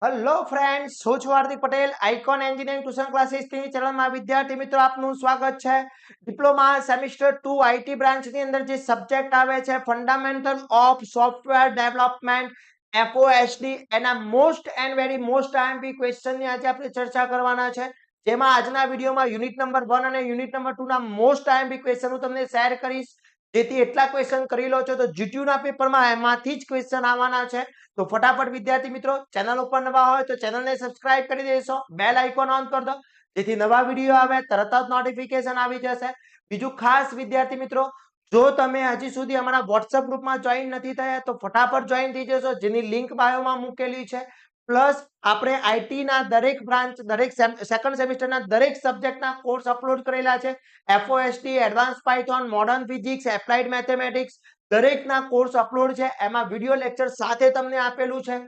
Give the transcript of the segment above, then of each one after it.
Hello friends, હું છું Hardik Patel, icon engineering tuition ક્લાસીસની ચેનલમાં વિદ્યાર્થી મિત્રો આપનું સ્વાગત છે. ડિપ્લોમા સેમિસ્ટર 2 આઈટી બ્રાન્ચની અંદર જે સબ્જેક્ટ આવે છે fundamental of software development FOSD, એના most and very most IMP ક્વેશ્ચનની આજે આપણે ચર્ચા કરવાના છે. જેમાં આજના વિડીયોમાં યુનિટ નંબર 1 અને યુનિટ નંબર 2 ના મોસ્ટ આઈએમપી ક્વેશ્ચન હું તમને શેર કરીશ. જેથી એટલા ક્વેશ્ચન કરી લો છો તો GTU ના પેપરમાં એમાંથી જ ક્વેશ્ચન આવવાના છે. તો ફટાફટ વિદ્યાર્થી મિત્રો ચેનલ ઉપર નવા હોય તો ચેનલને સબસ્ક્રાઇબ કરી દેશો, બેલ આઇકોન ઓન કરી દો જેથી નવા વિડીયો આવે તરત જ નોટિફિકેશન આવી જશે. બીજું ખાસ વિદ્યાર્થી મિત્રો, જો તમે હજી સુધી અમારા WhatsApp ગ્રુપમાં જોઈન નથી થયા તો ફટાફટ જોઈન થઈ જશો, જેની લિંક બાયોમાં મૂકેલી છે. પ્લસ આપણે આઈટી ના દરેક બ્રાન્ચ, દરેક સેકન્ડ સેમિસ્ટરના દરેક સબ્જેક્ટના કોર્સ અપલોડ કરેલા છે. FOSD, advance Python, modern physics, applied mathematics દરેકના કોર્સ અપલોડ છે. એમાં વિડિયો લેક્ચર સાથે તમને આપેલું છે.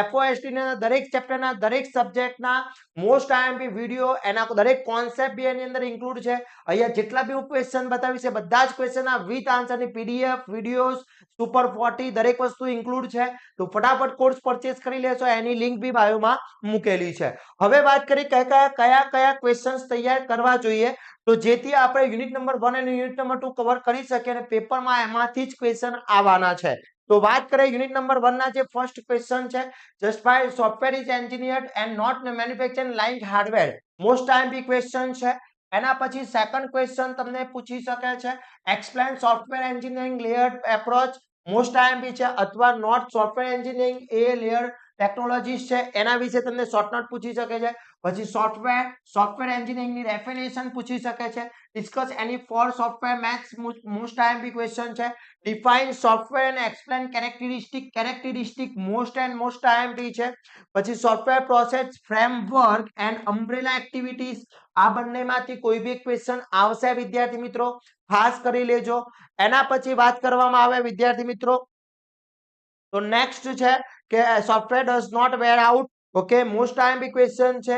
FOSD ના દરેક ચેપ્ટરના દરેક સબ્જેક્ટના મોસ્ટ આઈએમપી વિડિયો, એના દરેક કોન્સેપ્ટ બી એની અંદર ઇન્ક્લુડ છે. અહીંયા જેટલા બી ક્વેશ્ચન બતાવી છે બધા જ ક્વેશ્ચનના વિથ આન્સરની PDF, વિડિયોઝ, સુપર 40 દરેક વસ્તુ ઇન્ક્લુડ છે. તો ફટાફટ કોર્સ પરચેસ કરી લેશો, એની લિંક બી બાયોમાં મૂકેલી છે. હવે વાત કરી કયા ક્વેશ્ચન્સ તૈયાર કરવા જોઈએ તો જેથી આપણે યુનિટ નંબર 1 અને યુનિટ નંબર 2 કવર કરી શકીએ અને પેપરમાં એમાંથી જ ક્વેશ્ચન આવવાના છે. તો વાત કરીએ યુનિટ નંબર 1 ના જે ફર્સ્ટ ક્વેશ્ચન છે, justify software is engineered and not manufactured like hardware. Most IMP question છે. એના પછી સેકન્ડ ક્વેશ્ચન તમને પૂછી શકે છે, explain software engineering layer approach. Most IMP છે. અથવા નોટ સોફ્ટવેર એન્જિનિયરિંગ એ લેયર ટેકનોલોજીસ છે, એના વિશે તમને શોર્ટ નોટ પૂછી શકે છે. પછી સોફ્ટવેર એન્જિનિયરિંગની ડેફિનેશન પૂછી શકે છે. Discuss any four software myths, most IMP question છે. ડિફાઇન સોફ્ટવેર અને એક્સપ્લેન કેરેક્ટરિસ્ટિક મોસ્ટ આઈએમપી છે. પછી software process framework and umbrella activities. આ બંનેમાંથી કોઈ બી ક્વેશ્ચન આવશે વિદ્યાર્થી મિત્રો, ખાસ કરી લેજો. એના પછી વાત કરવામાં આવે વિદ્યાર્થી મિત્રો તો નેક્સ્ટ છે કે software does not wear out. Okay, most IMP question છે.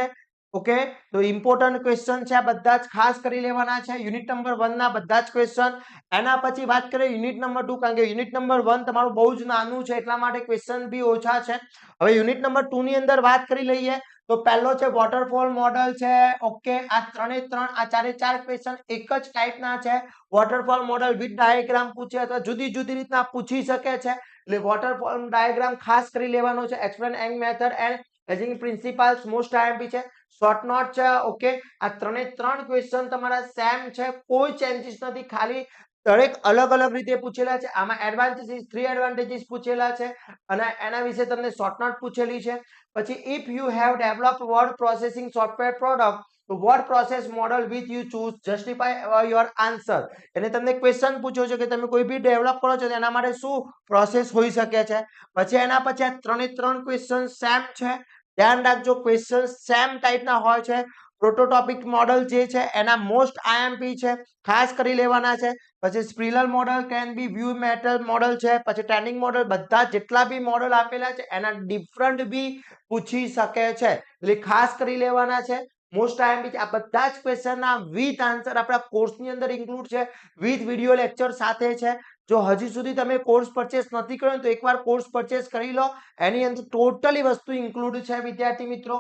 ઓકે, તો ઇમ્પોર્ટન્ટ ક્વેશ્ચન છે, આ બધા જ ખાસ કરી લેવાના છે યુનિટ નંબર 1 ના બધા જ ક્વેશ્ચન. એના પછી વાત કરીએ યુનિટ નંબર 2, કારણ કે યુનિટ નંબર 1 તમારું બહુ જ નાનું છે એટલા માટે ક્વેશ્ચન બી ઓછા છે. હવે યુનિટ નંબર 2 ની અંદર વાત કરી લઈએ તો પહેલો છે વોટરફોલ મોડલ છે. ઓકે, આ ત્રણે ત્રણ, આ ચારે ચાર ક્વેશ્ચન એક જ ટાઈપના છે. વોટરફોલ મોડલ વિથ ડાયાગ્રામ પૂછે અથવા જુદી જુદી રીતના પૂછી શકે છે. એટલે વોટરફોલ ડાયાગ્રામ ખાસ કરી લેવાનો છે. એક્સપ્લેન એંગ મેથડ એન્ડ મેજિંગ પ્રિન્સિપલ્સ મોસ્ટ આઈએમપી છે. શોર્ટ નોટ છે. ઓકે, આ ત્રણે ત્રણ ક્વેશ્ચન તમારા સેમ છે, કોઈ ચેન્જીસ નથી, ખાલી દરેક અલગ અલગ રીતે પૂછેલા છે. આમાં એડવાન્ટેજીસ, 3 એડવાન્ટેજીસ પૂછેલા છે અને એના વિશે તમને શોર્ટ નોટ પૂછેલી છે. પછી if you have developed word processing software product, તો what process model with you choose, justify your answer. એટલે તમને ક્વેશ્ચન પૂછ્યો છે કે તમે કોઈ બી ડેવલપ કરો છો એના માટે શું પ્રોસેસ હોઈ શકે છે. પછી એના પછી આ ત્રણે ત્રણ ક્વેશ્ચન સેમ છે. ધ્યાન રાખજો, ક્વેશ્ચન સેમ ટાઈપના હોય છે. પ્રોટોટોપિક મોડલ જે છે એના મોસ્ટ આઈએમપી છે, ખાસ કરી લેવાના છે. પછી spiral model, can be view metal model છે. પછી ટ્રેનિંગ મોડલ, બધા જેટલા બી મોડલ આપેલા છે એના ડિફરન્ટ બી પૂછી શકે છે, એટલે ખાસ કરી લેવાના છે. મોસ્ટ આઈએમપી આ બધા જ ક્વેશ્ચનના વિથ આન્સર આપણા કોર્સની અંદર ઇન્ક્લુડ છે, વિથ વિડિયો લેક્ચર સાથે છે. જો હજી સુધી તમે કોર્સ પરચેસ નથી કર્યો તો એકવાર કોર્સ પરચેસ કરી લો, એની અંદર ટોટલી વસ્તુ ઇન્ક્લુડ છે વિદ્યાર્થી મિત્રો.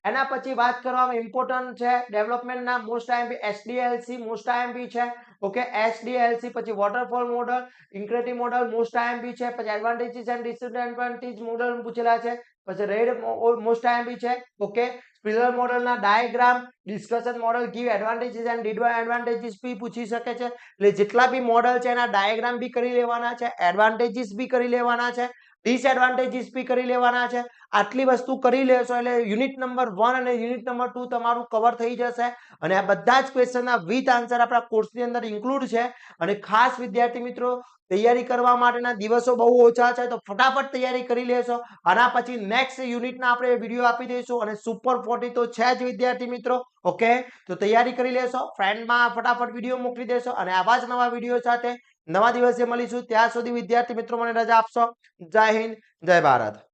એના પછી વાત કરવામાં ઇમ્પોર્ટન્ટ છે ડેવલપમેન્ટના most IMP SDLC most IMP છે. Okay, SDLC. પછી waterfall model, incremental model most IMP છે. પછી એડવાન્ટેજીસ એન્ડ ડિસએડવાન્ટેજ મોડલ પૂછેલા છે. પછી રેડ મોસ્ટ આઈએમપી છે. ઓકે, સ્પ્રિલર મોડલના diagram, discussion model give advantages and disadvantages બી પૂછી શકે છે. એટલે જેટલા બી મોડલ છે એના ડાયાગ્રામ બી કરી લેવાના છે, એડવાન્ટેજીસ બી કરી લેવાના છે, ડિસએડવાન્ટેજીસ બી કરી લેવાના છે. આટલી વસ્તુ કરી લેશો એટલે યુનિટ નંબર 1 અને યુનિટ નંબર 2 તમારું કવર થઈ જશે. અને આ બધા જ ક્વેશ્ચનના વિથ આન્સર આપણા કોર્સની અંદર ઇન્ક્લુડ છે. અને ખાસ વિદ્યાર્થી મિત્રો, તૈયારી કરવા માટેના દિવસો બહુ ઓછા છે તો ફટાફટ તૈયારી કરી લેશો. આના પછી નેક્સ્ટ યુનિટના આપણે વિડીયો આપી દઈશું અને સુપર 40 તો છે જ વિદ્યાર્થી મિત્રો. ઓકે, તો તૈયારી કરી લેશો, ફ્રેન્ડમાં ફટાફટ વિડીયો મોકલી દેશો અને આવા જ નવા વિડીયો સાથે નવા દિવસે મળીશું. ત્યાં સુધી વિદ્યાર્થી મિત્રો મને રજા આપશો. જય હિન્દ, જય ભારત.